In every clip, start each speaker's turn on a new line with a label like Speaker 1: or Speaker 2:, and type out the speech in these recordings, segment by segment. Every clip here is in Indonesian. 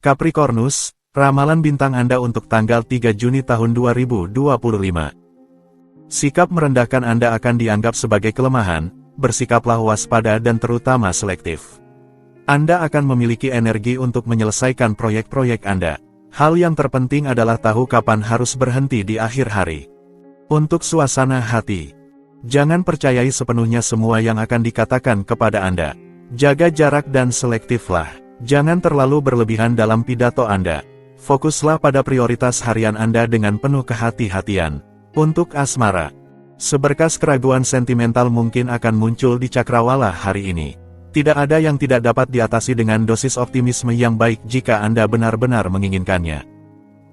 Speaker 1: Capricornus, ramalan bintang Anda untuk tanggal 3 Juni tahun 2025. Sikap merendahkan Anda akan dianggap sebagai kelemahan, bersikaplah waspada dan terutama selektif. Anda akan memiliki energi untuk menyelesaikan proyek-proyek Anda. Hal yang terpenting adalah tahu kapan harus berhenti di akhir hari. Untuk suasana hati, jangan percayai sepenuhnya semua yang akan dikatakan kepada Anda. Jaga jarak dan selektiflah. Jangan terlalu berlebihan dalam pidato Anda. Fokuslah pada prioritas harian Anda dengan penuh kehati-hatian. Untuk asmara, seberkas keraguan sentimental mungkin akan muncul di cakrawala hari ini. Tidak ada yang tidak dapat diatasi dengan dosis optimisme yang baik jika Anda benar-benar menginginkannya.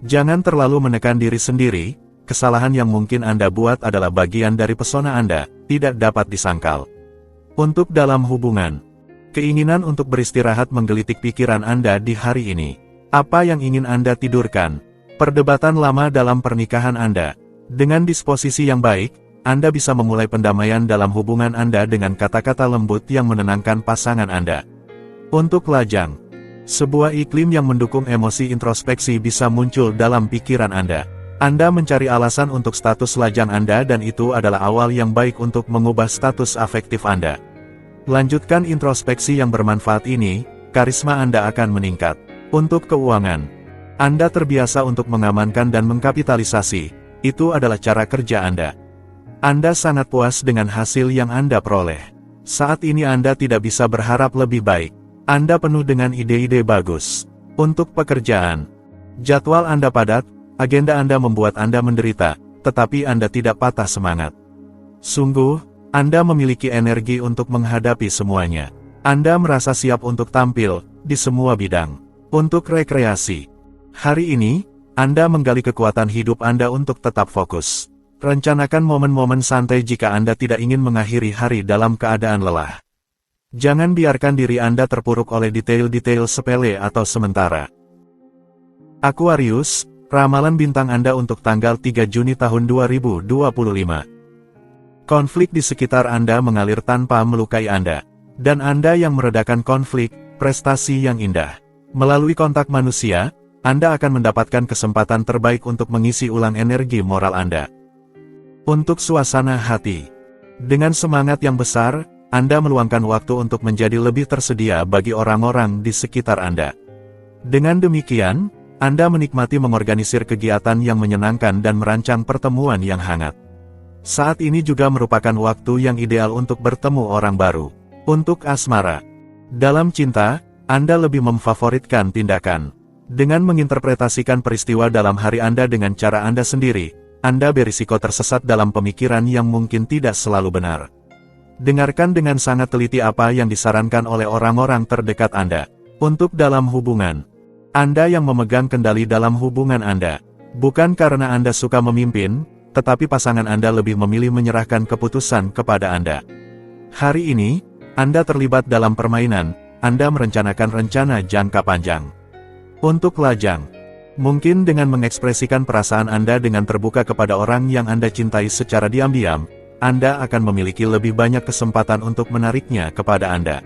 Speaker 1: Jangan terlalu menekan diri sendiri, kesalahan yang mungkin Anda buat adalah bagian dari pesona Anda, tidak dapat disangkal. Untuk dalam hubungan, keinginan untuk beristirahat menggelitik pikiran Anda di hari ini. Apa yang ingin Anda tidurkan? Perdebatan lama dalam pernikahan Anda. Dengan disposisi yang baik, Anda bisa memulai pendamaian dalam hubungan Anda dengan kata-kata lembut yang menenangkan pasangan Anda. Untuk lajang, sebuah iklim yang mendukung emosi introspeksi bisa muncul dalam pikiran Anda. Anda mencari alasan untuk status lajang Anda dan itu adalah awal yang baik untuk mengubah status afektif Anda. Lanjutkan introspeksi yang bermanfaat ini, karisma Anda akan meningkat. Untuk keuangan, Anda terbiasa untuk mengamankan dan mengkapitalisasi, itu adalah cara kerja Anda. Anda sangat puas dengan hasil yang Anda peroleh. Saat ini Anda tidak bisa berharap lebih baik. Anda penuh dengan ide-ide bagus. Untuk pekerjaan, jadwal Anda padat, agenda Anda membuat Anda menderita, tetapi Anda tidak patah semangat. Sungguh, Anda memiliki energi untuk menghadapi semuanya. Anda merasa siap untuk tampil di semua bidang. Untuk rekreasi, hari ini, Anda menggali kekuatan hidup Anda untuk tetap fokus. Rencanakan momen-momen santai jika Anda tidak ingin mengakhiri hari dalam keadaan lelah. Jangan biarkan diri Anda terpuruk oleh detail-detail sepele atau sementara. Aquarius, ramalan bintang Anda untuk tanggal 3 Juni tahun 2025. Konflik di sekitar Anda mengalir tanpa melukai Anda. Dan Anda yang meredakan konflik, prestasi yang indah. Melalui kontak manusia, Anda akan mendapatkan kesempatan terbaik untuk mengisi ulang energi moral Anda. Untuk suasana hati, dengan semangat yang besar, Anda meluangkan waktu untuk menjadi lebih tersedia bagi orang-orang di sekitar Anda. Dengan demikian, Anda menikmati mengorganisir kegiatan yang menyenangkan dan merancang pertemuan yang hangat. Saat ini juga merupakan waktu yang ideal untuk bertemu orang baru. Untuk asmara, dalam cinta, Anda lebih memfavoritkan tindakan. Dengan menginterpretasikan peristiwa dalam hari Anda dengan cara Anda sendiri, Anda berisiko tersesat dalam pemikiran yang mungkin tidak selalu benar. Dengarkan dengan sangat teliti apa yang disarankan oleh orang-orang terdekat Anda. Untuk dalam hubungan, Anda yang memegang kendali dalam hubungan Anda. Bukan karena Anda suka memimpin, tetapi pasangan Anda lebih memilih menyerahkan keputusan kepada Anda. Hari ini, Anda terlibat dalam permainan, Anda merencanakan rencana jangka panjang. Untuk lajang, mungkin dengan mengekspresikan perasaan Anda dengan terbuka kepada orang yang Anda cintai secara diam-diam, Anda akan memiliki lebih banyak kesempatan untuk menariknya kepada Anda.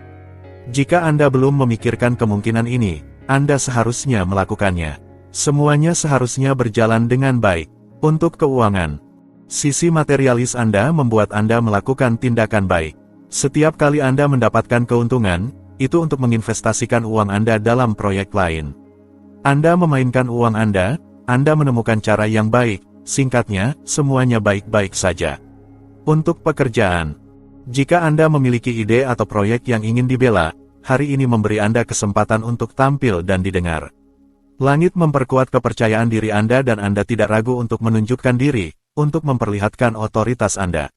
Speaker 1: Jika Anda belum memikirkan kemungkinan ini, Anda seharusnya melakukannya. Semuanya seharusnya berjalan dengan baik. Untuk keuangan, sisi materialis Anda membuat Anda melakukan tindakan baik. Setiap kali Anda mendapatkan keuntungan, itu untuk menginvestasikan uang Anda dalam proyek lain. Anda memainkan uang Anda menemukan cara yang baik, singkatnya, semuanya baik-baik saja. Untuk pekerjaan, jika Anda memiliki ide atau proyek yang ingin dibela, hari ini memberi Anda kesempatan untuk tampil dan didengar. Langit memperkuat kepercayaan diri Anda dan Anda tidak ragu untuk menunjukkan diri, untuk memperlihatkan otoritas Anda.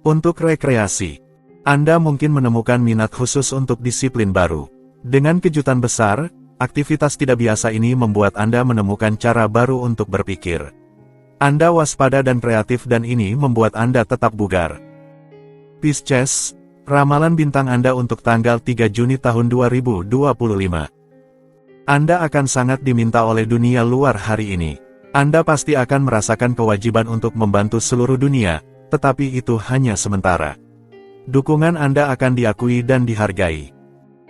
Speaker 1: Untuk rekreasi, Anda mungkin menemukan minat khusus untuk disiplin baru. Dengan kejutan besar, aktivitas tidak biasa ini membuat Anda menemukan cara baru untuk berpikir. Anda waspada dan kreatif dan ini membuat Anda tetap bugar. Pisces, ramalan bintang Anda untuk tanggal 3 Juni tahun 2025. Anda akan sangat diminta oleh dunia luar hari ini. Anda pasti akan merasakan kewajiban untuk membantu seluruh dunia, tetapi itu hanya sementara. Dukungan Anda akan diakui dan dihargai.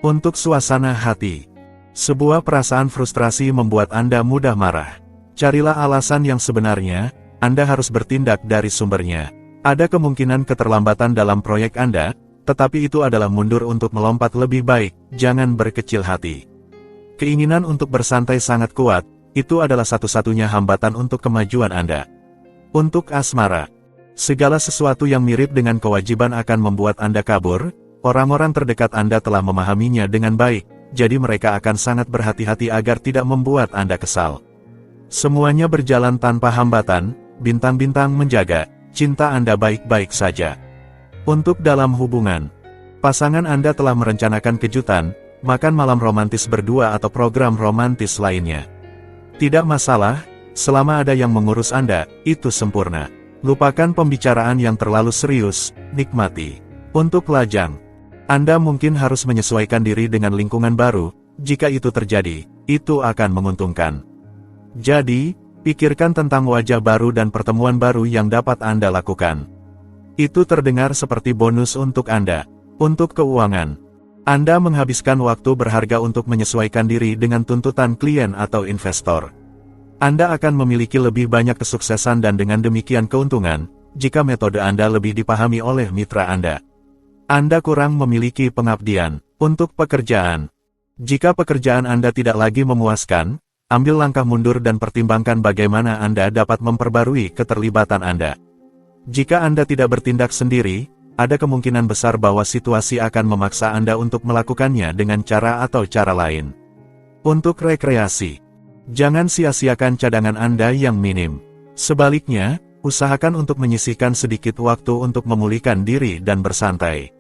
Speaker 1: Untuk suasana hati, Sebuah perasaan frustrasi membuat Anda mudah marah. Carilah alasan yang sebenarnya, Anda harus bertindak dari sumbernya. Ada kemungkinan keterlambatan dalam proyek Anda, tetapi itu adalah mundur untuk melompat lebih baik, jangan berkecil hati. Keinginan untuk bersantai sangat kuat, itu adalah satu-satunya hambatan untuk kemajuan Anda. Untuk asmara, segala sesuatu yang mirip dengan kewajiban akan membuat Anda kabur. Orang-orang terdekat Anda telah memahaminya dengan baik, jadi mereka akan sangat berhati-hati agar tidak membuat Anda kesal. Semuanya berjalan tanpa hambatan, bintang-bintang menjaga, cinta Anda baik-baik saja. Untuk dalam hubungan, pasangan Anda telah merencanakan kejutan, makan malam romantis berdua atau program romantis lainnya. Tidak masalah, selama ada yang mengurus Anda, itu sempurna. Lupakan pembicaraan yang terlalu serius, nikmati. Untuk lajang, Anda mungkin harus menyesuaikan diri dengan lingkungan baru. Jika itu terjadi, itu akan menguntungkan. Jadi, pikirkan tentang wajah baru dan pertemuan baru yang dapat Anda lakukan. Itu terdengar seperti bonus untuk Anda. Untuk keuangan, Anda menghabiskan waktu berharga untuk menyesuaikan diri dengan tuntutan klien atau investor. Anda akan memiliki lebih banyak kesuksesan dan dengan demikian keuntungan, jika metode Anda lebih dipahami oleh mitra Anda. Anda kurang memiliki pengabdian. Untuk pekerjaan, jika pekerjaan Anda tidak lagi memuaskan, ambil langkah mundur dan pertimbangkan bagaimana Anda dapat memperbarui keterlibatan Anda. Jika Anda tidak bertindak sendiri, ada kemungkinan besar bahwa situasi akan memaksa Anda untuk melakukannya dengan cara atau cara lain. Untuk rekreasi, jangan sia-siakan cadangan Anda yang minim. Sebaliknya, usahakan untuk menyisihkan sedikit waktu untuk memulihkan diri dan bersantai.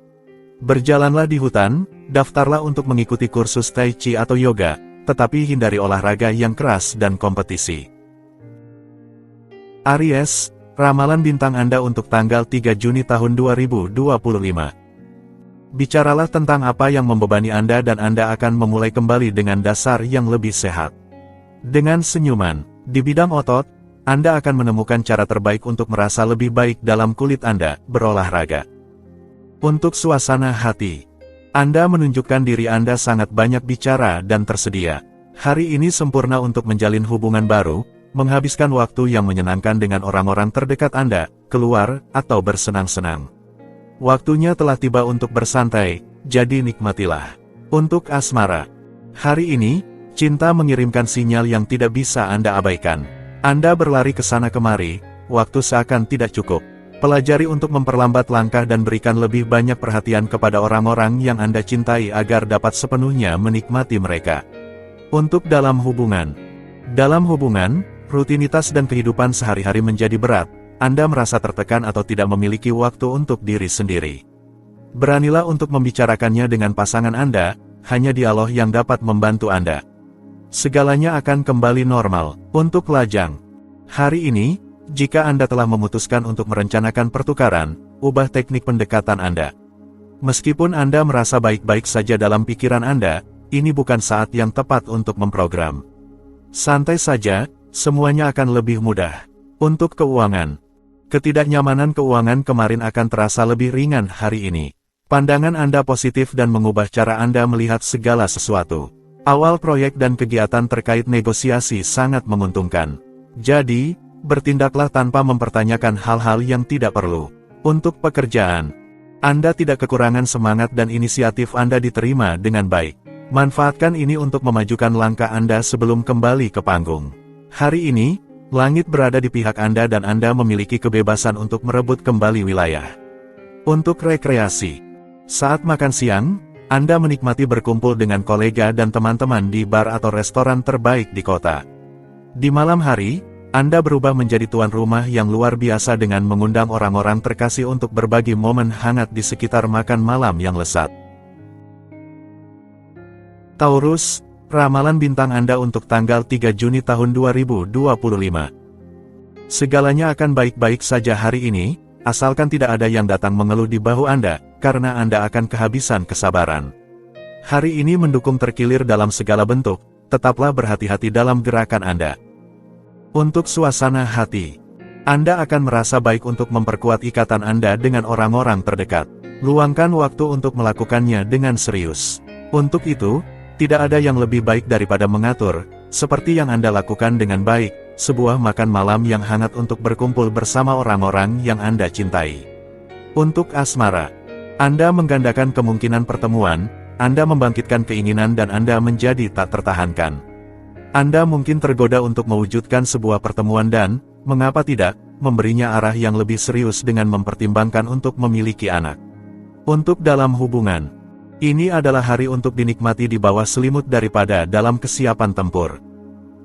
Speaker 1: Berjalanlah di hutan, daftarlah untuk mengikuti kursus tai chi atau yoga, tetapi hindari olahraga yang keras dan kompetisi. Aries, ramalan bintang Anda untuk tanggal 3 Juni tahun 2025. Bicaralah tentang apa yang membebani Anda dan Anda akan memulai kembali dengan dasar yang lebih sehat. Dengan senyuman, di bidang otot, Anda akan menemukan cara terbaik untuk merasa lebih baik dalam kulit Anda, berolahraga. Untuk suasana hati, Anda menunjukkan diri Anda sangat banyak bicara dan tersedia. Hari ini sempurna untuk menjalin hubungan baru, menghabiskan waktu yang menyenangkan dengan orang-orang terdekat Anda, keluar, atau bersenang-senang. Waktunya telah tiba untuk bersantai, jadi nikmatilah. Untuk asmara, hari ini, cinta mengirimkan sinyal yang tidak bisa Anda abaikan. Anda berlari ke sana kemari, waktu seakan tidak cukup. Pelajari untuk memperlambat langkah dan berikan lebih banyak perhatian kepada orang-orang yang Anda cintai agar dapat sepenuhnya menikmati mereka. Untuk dalam hubungan, rutinitas dan kehidupan sehari-hari menjadi berat. Anda merasa tertekan atau tidak memiliki waktu untuk diri sendiri. Beranilah untuk membicarakannya dengan pasangan Anda, hanya dialog yang dapat membantu Anda. Segalanya akan kembali normal. Untuk lajang, hari ini, jika Anda telah memutuskan untuk merencanakan pertukaran, ubah teknik pendekatan Anda. Meskipun Anda merasa baik-baik saja dalam pikiran Anda, ini bukan saat yang tepat untuk memprogram. Santai saja, semuanya akan lebih mudah. Untuk keuangan, ketidaknyamanan keuangan kemarin akan terasa lebih ringan hari ini. Pandangan Anda positif dan mengubah cara Anda melihat segala sesuatu. Awal proyek dan kegiatan terkait negosiasi sangat menguntungkan. Jadi, bertindaklah tanpa mempertanyakan hal-hal yang tidak perlu. Untuk pekerjaan, Anda tidak kekurangan semangat dan inisiatif Anda diterima dengan baik. Manfaatkan ini untuk memajukan langkah Anda sebelum kembali ke panggung. Hari ini, langit berada di pihak Anda dan Anda memiliki kebebasan untuk merebut kembali wilayah. Untuk rekreasi, saat makan siang, Anda menikmati berkumpul dengan kolega dan teman-teman di bar atau restoran terbaik di kota. Di malam hari, Anda berubah menjadi tuan rumah yang luar biasa dengan mengundang orang-orang terkasih untuk berbagi momen hangat di sekitar makan malam yang lezat. Taurus, ramalan bintang Anda untuk tanggal 3 Juni tahun 2025. Segalanya akan baik-baik saja hari ini, asalkan tidak ada yang datang mengeluh di bahu Anda, karena Anda akan kehabisan kesabaran. Hari ini mendukung terkilir dalam segala bentuk, tetaplah berhati-hati dalam gerakan Anda. Untuk suasana hati, Anda akan merasa baik untuk memperkuat ikatan Anda dengan orang-orang terdekat. Luangkan waktu untuk melakukannya dengan serius. Untuk itu, Tidak ada yang lebih baik daripada mengatur, seperti yang Anda lakukan dengan baik, sebuah makan malam yang hangat untuk berkumpul bersama orang-orang yang Anda cintai. Untuk asmara, Anda menggandakan kemungkinan pertemuan, Anda membangkitkan keinginan dan Anda menjadi tak tertahankan. Anda mungkin tergoda untuk mewujudkan sebuah pertemuan dan, mengapa tidak, memberinya arah yang lebih serius dengan mempertimbangkan untuk memiliki anak. Untuk dalam hubungan, ini adalah hari untuk dinikmati di bawah selimut daripada dalam kesiapan tempur.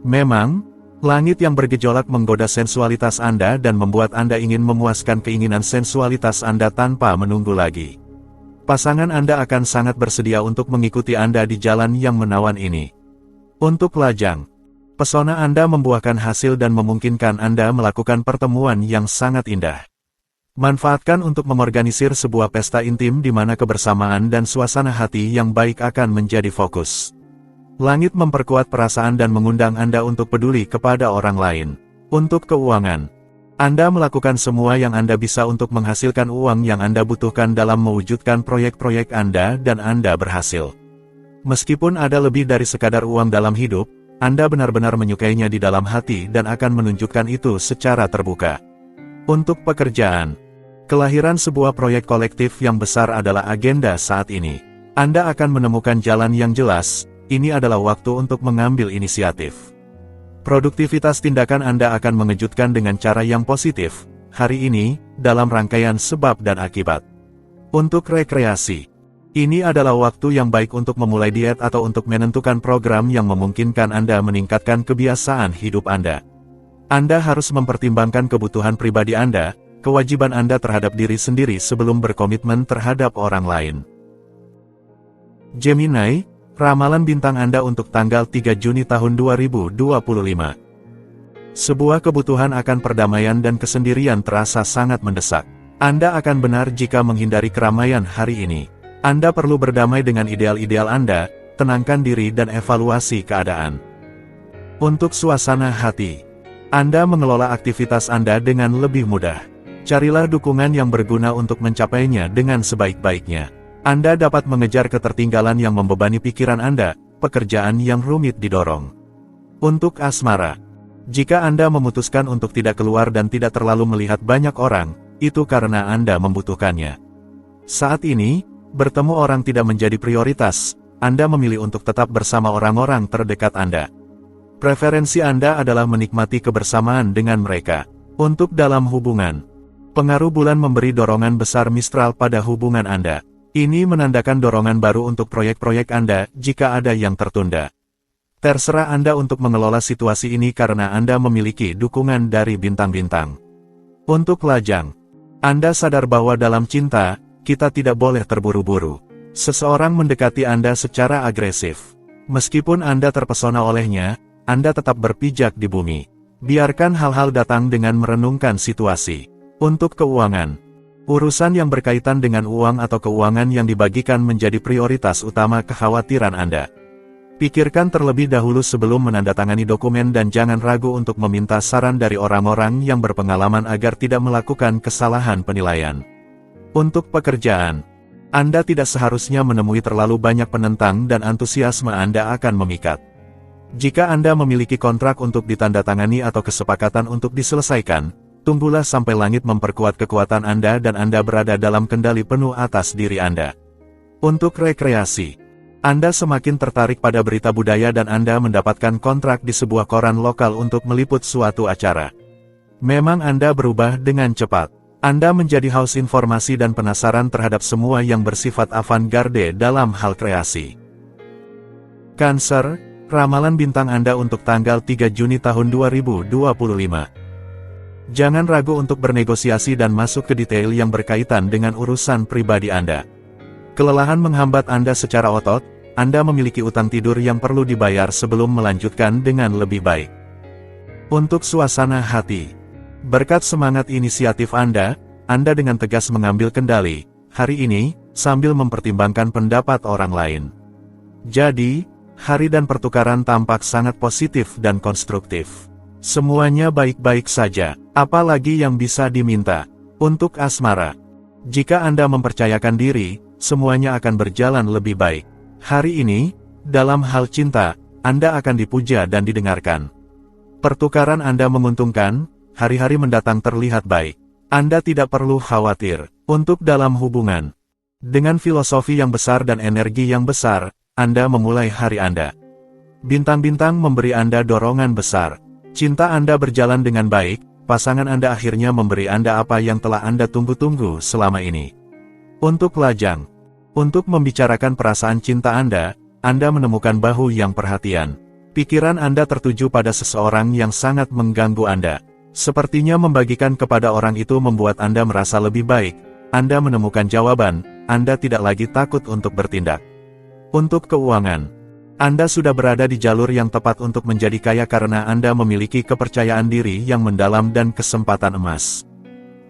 Speaker 1: Memang, langit yang bergejolak menggoda sensualitas Anda dan membuat Anda ingin memuaskan keinginan sensualitas Anda tanpa menunggu lagi. Pasangan Anda akan sangat bersedia untuk mengikuti Anda di jalan yang menawan ini. Untuk lajang, pesona Anda membuahkan hasil dan memungkinkan Anda melakukan pertemuan yang sangat indah. Manfaatkan untuk mengorganisir sebuah pesta intim di mana kebersamaan dan suasana hati yang baik akan menjadi fokus. Langit memperkuat perasaan dan mengundang Anda untuk peduli kepada orang lain. Untuk keuangan, Anda melakukan semua yang Anda bisa untuk menghasilkan uang yang Anda butuhkan dalam mewujudkan proyek-proyek Anda dan Anda berhasil. Meskipun ada lebih dari sekadar uang dalam hidup, Anda benar-benar menyukainya di dalam hati dan akan menunjukkan itu secara terbuka. Untuk pekerjaan, kelahiran sebuah proyek kolektif yang besar adalah agenda saat ini. Anda akan menemukan jalan yang jelas, ini adalah waktu untuk mengambil inisiatif. Produktivitas tindakan Anda akan mengejutkan dengan cara yang positif, hari ini, dalam rangkaian sebab dan akibat. Untuk rekreasi, ini adalah waktu yang baik untuk memulai diet atau untuk menentukan program yang memungkinkan Anda meningkatkan kebiasaan hidup Anda. Anda harus mempertimbangkan kebutuhan pribadi Anda, kewajiban Anda terhadap diri sendiri sebelum berkomitmen terhadap orang lain. Gemini, ramalan bintang Anda untuk tanggal 3 Juni tahun 2025. Sebuah kebutuhan akan perdamaian dan kesendirian terasa sangat mendesak. Anda akan benar jika menghindari keramaian hari ini. Anda perlu berdamai dengan ideal-ideal Anda, tenangkan diri dan evaluasi keadaan. Untuk suasana hati, Anda mengelola aktivitas Anda dengan lebih mudah. Carilah dukungan yang berguna untuk mencapainya dengan sebaik-baiknya. Anda dapat mengejar ketertinggalan yang membebani pikiran Anda, pekerjaan yang rumit didorong. Untuk asmara, jika Anda memutuskan untuk tidak keluar dan tidak terlalu melihat banyak orang, itu karena Anda membutuhkannya. Saat ini, bertemu orang tidak menjadi prioritas, Anda memilih untuk tetap bersama orang-orang terdekat Anda. Preferensi Anda adalah menikmati kebersamaan dengan mereka. Untuk dalam hubungan, pengaruh bulan memberi dorongan besar Mistral pada hubungan Anda. Ini menandakan dorongan baru untuk proyek-proyek Anda jika ada yang tertunda. Terserah Anda untuk mengelola situasi ini karena Anda memiliki dukungan dari bintang-bintang. Untuk lajang, Anda sadar bahwa dalam cinta, kita tidak boleh terburu-buru. Seseorang mendekati Anda secara agresif. Meskipun Anda terpesona olehnya, Anda tetap berpijak di bumi. Biarkan hal-hal datang dengan merenungkan situasi. Untuk keuangan, urusan yang berkaitan dengan uang atau keuangan yang dibagikan menjadi prioritas utama kekhawatiran Anda. Pikirkan terlebih dahulu sebelum menandatangani dokumen dan jangan ragu untuk meminta saran dari orang-orang yang berpengalaman agar tidak melakukan kesalahan penilaian. Untuk pekerjaan, Anda tidak seharusnya menemui terlalu banyak penentang dan antusiasme Anda akan memikat. Jika Anda memiliki kontrak untuk ditandatangani atau kesepakatan untuk diselesaikan, tunggulah sampai langit memperkuat kekuatan Anda dan Anda berada dalam kendali penuh atas diri Anda. Untuk rekreasi, Anda semakin tertarik pada berita budaya dan Anda mendapatkan kontrak di sebuah koran lokal untuk meliput suatu acara. Memang Anda berubah dengan cepat. Anda menjadi haus informasi dan penasaran terhadap semua yang bersifat avant-garde dalam hal kreasi. Cancer, ramalan bintang Anda untuk tanggal 3 Juni tahun 2025. Jangan ragu untuk bernegosiasi dan masuk ke detail yang berkaitan dengan urusan pribadi Anda. Kelelahan menghambat Anda secara otot, Anda memiliki utang tidur yang perlu dibayar sebelum melanjutkan dengan lebih baik. Untuk suasana hati, berkat semangat inisiatif Anda dengan tegas mengambil kendali, hari ini, sambil mempertimbangkan pendapat orang lain. Jadi, hari dan pertukaran tampak sangat positif dan konstruktif. Semuanya baik-baik saja, apalagi yang bisa diminta. Untuk asmara, jika Anda mempercayakan diri, semuanya akan berjalan lebih baik. Hari ini, Dalam hal cinta, Anda akan dipuja dan didengarkan. Pertukaran Anda menguntungkan, hari-hari mendatang terlihat baik. Anda tidak perlu khawatir. Untuk dalam hubungan, dengan filosofi yang besar dan energi yang besar, Anda memulai hari Anda. Bintang-bintang memberi Anda dorongan besar. Cinta Anda berjalan dengan baik, pasangan Anda akhirnya memberi Anda apa yang telah Anda tunggu-tunggu selama ini. Untuk lajang, untuk membicarakan perasaan cinta Anda menemukan bahu yang perhatian. Pikiran Anda tertuju pada seseorang yang sangat mengganggu Anda. Sepertinya membagikan kepada orang itu membuat Anda merasa lebih baik. Anda menemukan jawaban, Anda tidak lagi takut untuk bertindak. Untuk keuangan, Anda sudah berada di jalur yang tepat untuk menjadi kaya karena Anda memiliki kepercayaan diri yang mendalam dan kesempatan emas.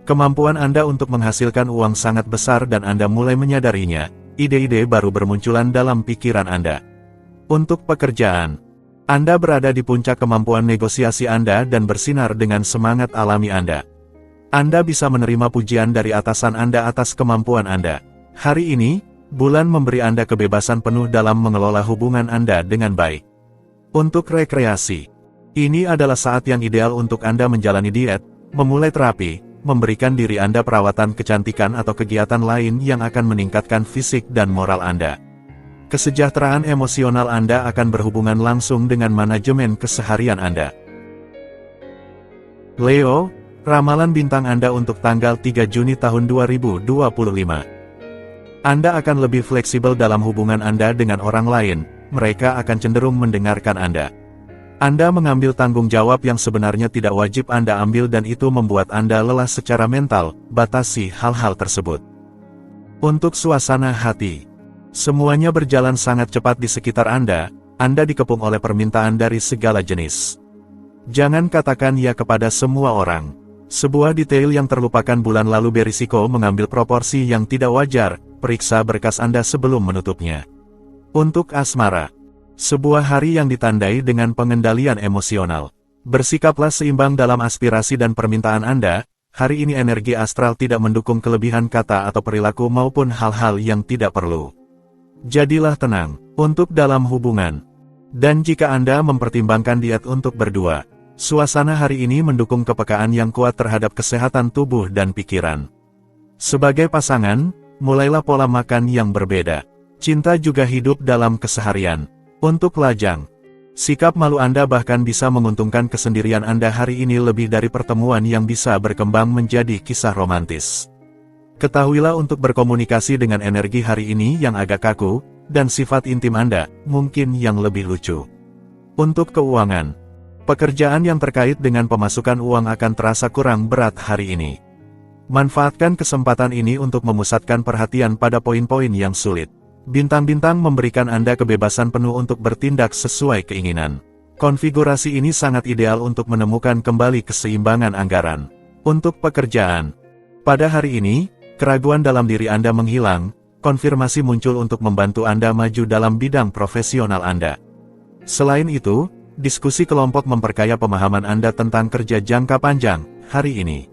Speaker 1: Kemampuan Anda untuk menghasilkan uang sangat besar dan Anda mulai menyadarinya. Ide-ide baru bermunculan dalam pikiran Anda. Untuk pekerjaan, Anda berada di puncak kemampuan negosiasi Anda dan bersinar dengan semangat alami Anda. Anda bisa menerima pujian dari atasan Anda atas kemampuan Anda. Hari ini, bulan memberi Anda kebebasan penuh dalam mengelola hubungan Anda dengan baik. Untuk rekreasi, ini adalah saat yang ideal untuk Anda menjalani diet, memulai terapi, memberikan diri Anda perawatan kecantikan atau kegiatan lain yang akan meningkatkan fisik dan moral Anda. Kesejahteraan emosional Anda akan berhubungan langsung dengan manajemen keseharian Anda. Leo, ramalan bintang Anda untuk tanggal 3 Juni tahun 2025. Anda akan lebih fleksibel dalam hubungan Anda dengan orang lain, mereka akan cenderung mendengarkan Anda. Anda mengambil tanggung jawab yang sebenarnya tidak wajib Anda ambil dan itu membuat Anda lelah secara mental, batasi hal-hal tersebut. Untuk suasana hati, semuanya berjalan sangat cepat di sekitar Anda dikepung oleh permintaan dari segala jenis. Jangan katakan ya kepada semua orang. Sebuah detail yang terlupakan bulan lalu berisiko mengambil proporsi yang tidak wajar, periksa berkas Anda sebelum menutupnya. Untuk asmara, sebuah hari yang ditandai dengan pengendalian emosional. Bersikaplah seimbang dalam aspirasi dan permintaan Anda. Hari ini energi astral tidak mendukung kelebihan kata atau perilaku maupun hal-hal yang tidak perlu. Jadilah tenang untuk dalam hubungan. Dan jika Anda mempertimbangkan diet untuk berdua, suasana hari ini mendukung kepekaan yang kuat terhadap kesehatan tubuh dan pikiran. Sebagai pasangan, mulailah pola makan yang berbeda. Cinta juga hidup dalam keseharian. Untuk lajang, sikap malu Anda bahkan bisa menguntungkan kesendirian Anda hari ini lebih dari pertemuan yang bisa berkembang menjadi kisah romantis. Ketahuilah untuk berkomunikasi dengan energi hari ini yang agak kaku, dan sifat intim Anda mungkin yang lebih lucu. Untuk keuangan, pekerjaan yang terkait dengan pemasukan uang akan terasa kurang berat hari ini. Manfaatkan kesempatan ini untuk memusatkan perhatian pada poin-poin yang sulit. Bintang-bintang memberikan Anda kebebasan penuh untuk bertindak sesuai keinginan. Konfigurasi ini sangat ideal untuk menemukan kembali keseimbangan anggaran. Untuk pekerjaan, pada hari ini, keraguan dalam diri Anda menghilang, konfirmasi muncul untuk membantu Anda maju dalam bidang profesional Anda. Selain itu, diskusi kelompok memperkaya pemahaman Anda tentang kerja jangka panjang hari ini.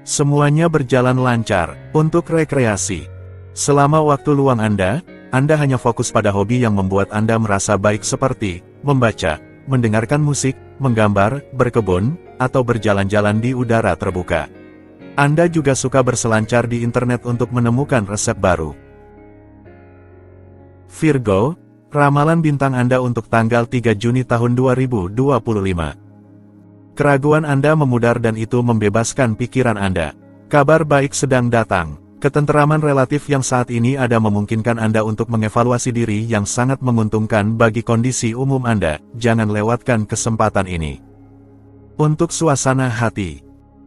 Speaker 1: Semuanya berjalan lancar. Untuk rekreasi, selama waktu luang Anda hanya fokus pada hobi yang membuat Anda merasa baik seperti membaca, mendengarkan musik, menggambar, berkebun, atau berjalan-jalan di udara terbuka. Anda juga suka berselancar di internet untuk menemukan resep baru. Virgo, ramalan bintang Anda untuk tanggal 3 Juni tahun 2025. Keraguan Anda memudar dan itu membebaskan pikiran Anda. Kabar baik sedang datang. Ketenteraman relatif yang saat ini ada memungkinkan Anda untuk mengevaluasi diri yang sangat menguntungkan bagi kondisi umum Anda. Jangan lewatkan kesempatan ini. Untuk suasana hati,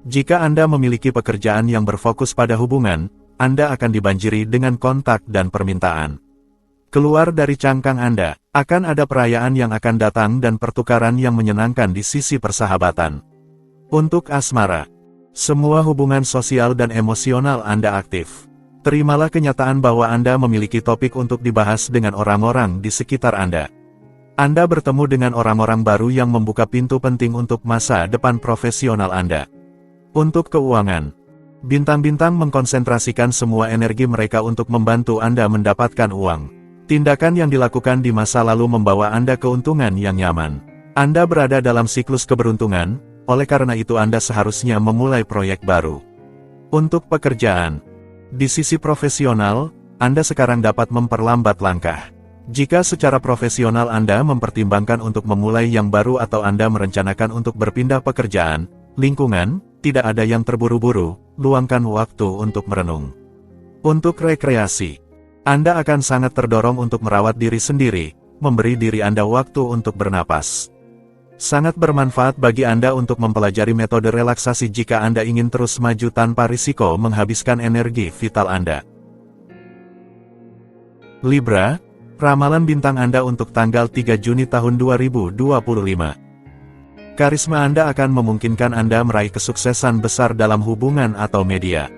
Speaker 1: jika Anda memiliki pekerjaan yang berfokus pada hubungan, Anda akan dibanjiri dengan kontak dan permintaan. Keluar dari cangkang Anda, akan ada perayaan yang akan datang dan pertukaran yang menyenangkan di sisi persahabatan. Untuk asmara, semua hubungan sosial dan emosional Anda aktif. Terimalah kenyataan bahwa Anda memiliki topik untuk dibahas dengan orang-orang di sekitar Anda. Anda bertemu dengan orang-orang baru yang membuka pintu penting untuk masa depan profesional Anda. Untuk keuangan, bintang-bintang mengkonsentrasikan semua energi mereka untuk membantu Anda mendapatkan uang. Tindakan yang dilakukan di masa lalu membawa Anda keuntungan yang nyaman. Anda berada dalam siklus keberuntungan, oleh karena itu Anda seharusnya memulai proyek baru. Untuk pekerjaan, di sisi profesional, Anda sekarang dapat memperlambat langkah. Jika secara profesional Anda mempertimbangkan untuk memulai yang baru atau Anda merencanakan untuk berpindah pekerjaan, lingkungan, tidak ada yang terburu-buru, luangkan waktu untuk merenung. Untuk rekreasi, Anda akan sangat terdorong untuk merawat diri sendiri, memberi diri Anda waktu untuk bernapas. Sangat bermanfaat bagi Anda untuk mempelajari metode relaksasi jika Anda ingin terus maju tanpa risiko menghabiskan energi vital Anda. Libra, ramalan bintang Anda untuk tanggal 3 Juni tahun 2025. Karisma Anda akan memungkinkan Anda meraih kesuksesan besar dalam hubungan atau media.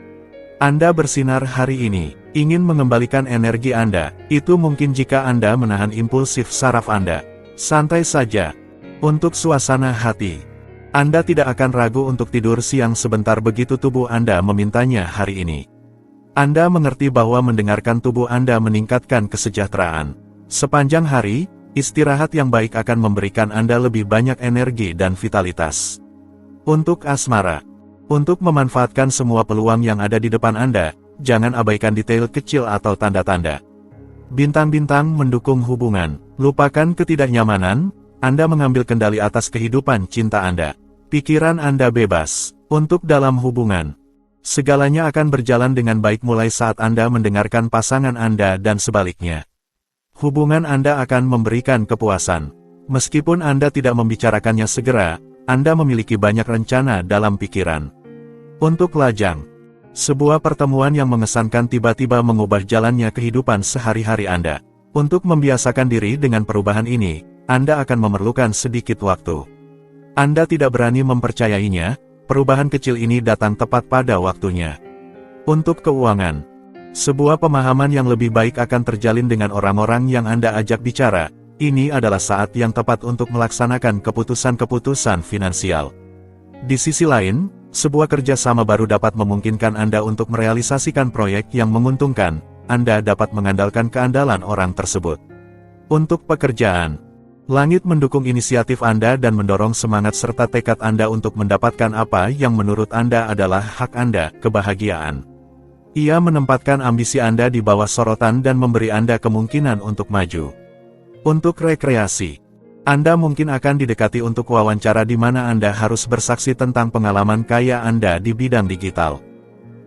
Speaker 1: Anda bersinar hari ini, ingin mengembalikan energi Anda, itu mungkin jika Anda menahan impulsif saraf Anda. Santai saja. Untuk suasana hati, Anda tidak akan ragu untuk tidur siang sebentar begitu tubuh Anda memintanya hari ini. Anda mengerti bahwa mendengarkan tubuh Anda meningkatkan kesejahteraan. Sepanjang hari, istirahat yang baik akan memberikan Anda lebih banyak energi dan vitalitas. Untuk asmara, untuk memanfaatkan semua peluang yang ada di depan Anda, jangan abaikan detail kecil atau tanda-tanda. Bintang-bintang mendukung hubungan. Lupakan ketidaknyamanan, Anda mengambil kendali atas kehidupan cinta Anda. Pikiran Anda bebas. Untuk dalam hubungan, segalanya akan berjalan dengan baik mulai saat Anda mendengarkan pasangan Anda dan sebaliknya. Hubungan Anda akan memberikan kepuasan. Meskipun Anda tidak membicarakannya segera, Anda memiliki banyak rencana dalam pikiran. Untuk lajang, sebuah pertemuan yang mengesankan tiba-tiba mengubah jalannya kehidupan sehari-hari Anda. Untuk membiasakan diri dengan perubahan ini, Anda akan memerlukan sedikit waktu. Anda tidak berani mempercayainya, perubahan kecil ini datang tepat pada waktunya. Untuk keuangan, sebuah pemahaman yang lebih baik akan terjalin dengan orang-orang yang Anda ajak bicara. Ini adalah saat yang tepat untuk melaksanakan keputusan-keputusan finansial. Di sisi lain, sebuah kerjasama baru dapat memungkinkan Anda untuk merealisasikan proyek yang menguntungkan. Anda dapat mengandalkan keandalan orang tersebut. Untuk pekerjaan, langit mendukung inisiatif Anda dan mendorong semangat serta tekad Anda untuk mendapatkan apa yang menurut Anda adalah hak Anda, kebahagiaan. Ia menempatkan ambisi Anda di bawah sorotan dan memberi Anda kemungkinan untuk maju. Untuk rekreasi, Anda mungkin akan didekati untuk wawancara di mana Anda harus bersaksi tentang pengalaman kaya Anda di bidang digital.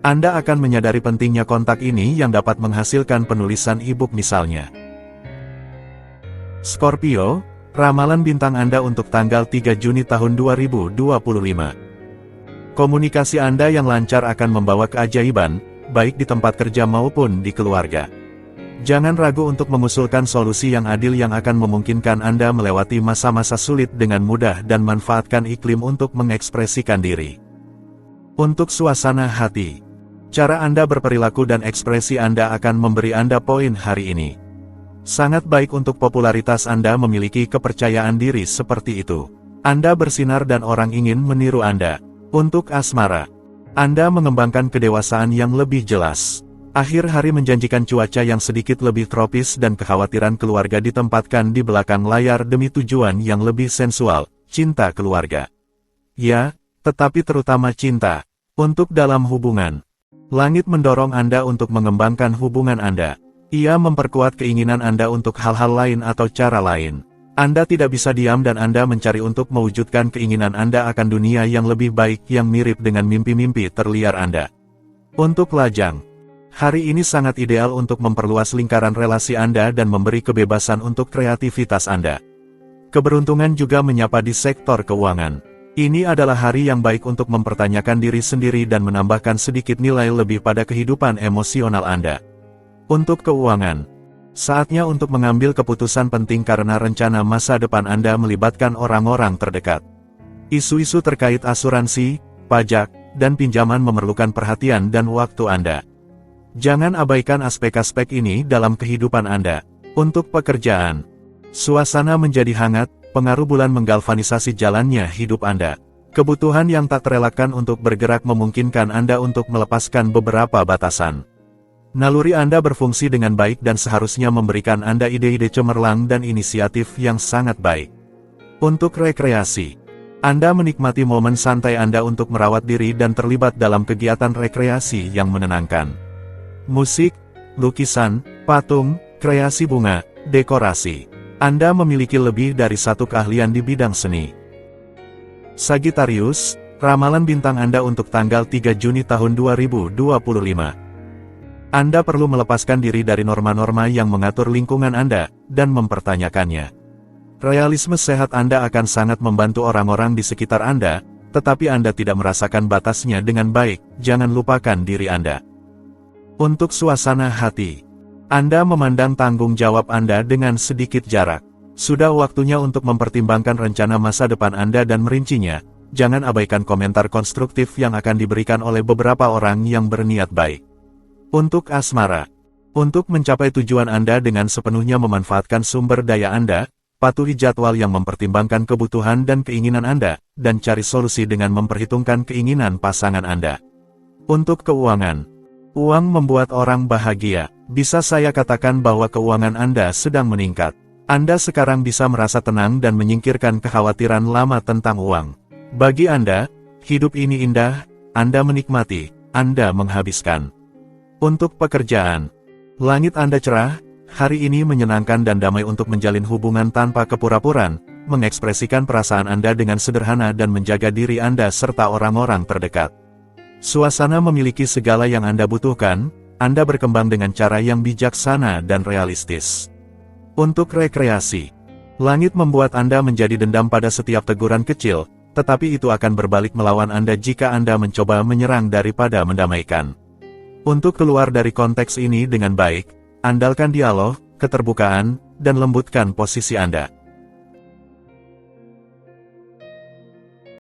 Speaker 1: Anda akan menyadari pentingnya kontak ini yang dapat menghasilkan penulisan e-book misalnya. Scorpio, ramalan bintang Anda untuk tanggal 3 Juni tahun 2025. Komunikasi Anda yang lancar akan membawa keajaiban, baik di tempat kerja maupun di keluarga. Jangan ragu untuk mengusulkan solusi yang adil yang akan memungkinkan Anda melewati masa-masa sulit dengan mudah dan manfaatkan iklim untuk mengekspresikan diri. Untuk suasana hati, cara Anda berperilaku dan ekspresi Anda akan memberi Anda poin hari ini. Sangat baik untuk popularitas Anda memiliki kepercayaan diri seperti itu. Anda bersinar dan orang ingin meniru Anda. Untuk asmara, Anda mengembangkan kedewasaan yang lebih jelas. Akhir hari menjanjikan cuaca yang sedikit lebih tropis dan kekhawatiran keluarga ditempatkan di belakang layar demi tujuan yang lebih sensual, cinta keluarga. Ya, tetapi terutama cinta. Untuk dalam hubungan, langit mendorong Anda untuk mengembangkan hubungan Anda. Ia memperkuat keinginan Anda untuk hal-hal lain atau cara lain. Anda tidak bisa diam dan Anda mencari untuk mewujudkan keinginan Anda akan dunia yang lebih baik yang mirip dengan mimpi-mimpi terliar Anda. Untuk lajang, hari ini sangat ideal untuk memperluas lingkaran relasi Anda dan memberi kebebasan untuk kreativitas Anda. Keberuntungan juga menyapa di sektor keuangan. Ini adalah hari yang baik untuk mempertanyakan diri sendiri dan menambahkan sedikit nilai lebih pada kehidupan emosional Anda. Untuk keuangan, saatnya untuk mengambil keputusan penting karena rencana masa depan Anda melibatkan orang-orang terdekat. Isu-isu terkait asuransi, pajak, dan pinjaman memerlukan perhatian dan waktu Anda. Jangan abaikan aspek-aspek ini dalam kehidupan Anda. Untuk pekerjaan, suasana menjadi hangat, pengaruh bulan menggalvanisasi jalannya hidup Anda. Kebutuhan yang tak terelakkan untuk bergerak memungkinkan Anda untuk melepaskan beberapa batasan. Naluri Anda berfungsi dengan baik dan seharusnya memberikan Anda ide-ide cemerlang dan inisiatif yang sangat baik. Untuk rekreasi, Anda menikmati momen santai Anda untuk merawat diri dan terlibat dalam kegiatan rekreasi yang menenangkan. Musik, lukisan, patung, kreasi bunga, dekorasi. Anda memiliki lebih dari satu keahlian di bidang seni. Sagittarius, ramalan bintang Anda untuk tanggal 3 Juni tahun 2025. Anda perlu melepaskan diri dari norma-norma yang mengatur lingkungan Anda, dan mempertanyakannya. Realisme sehat Anda akan sangat membantu orang-orang di sekitar Anda, tetapi Anda tidak merasakan batasnya dengan baik, jangan lupakan diri Anda. Untuk suasana hati, Anda memandang tanggung jawab Anda dengan sedikit jarak. Sudah waktunya untuk mempertimbangkan rencana masa depan Anda dan merincinya, jangan abaikan komentar konstruktif yang akan diberikan oleh beberapa orang yang berniat baik. Untuk asmara, untuk mencapai tujuan Anda dengan sepenuhnya memanfaatkan sumber daya Anda, patuhi jadwal yang mempertimbangkan kebutuhan dan keinginan Anda, dan cari solusi dengan memperhitungkan keinginan pasangan Anda. Untuk keuangan, uang membuat orang bahagia. Bisa saya katakan bahwa keuangan Anda sedang meningkat. Anda sekarang bisa merasa tenang dan menyingkirkan kekhawatiran lama tentang uang. Bagi Anda, hidup ini indah, Anda menikmati, Anda menghabiskan. Untuk pekerjaan, langit Anda cerah, hari ini menyenangkan dan damai untuk menjalin hubungan tanpa kepura-puraan, mengekspresikan perasaan Anda dengan sederhana dan menjaga diri Anda serta orang-orang terdekat. Suasana memiliki segala yang Anda butuhkan, Anda berkembang dengan cara yang bijaksana dan realistis. Untuk rekreasi, langit membuat Anda menjadi dendam pada setiap teguran kecil, tetapi itu akan berbalik melawan Anda jika Anda mencoba menyerang daripada mendamaikan. Untuk keluar dari konteks ini dengan baik, andalkan dialog, keterbukaan, dan lembutkan posisi Anda.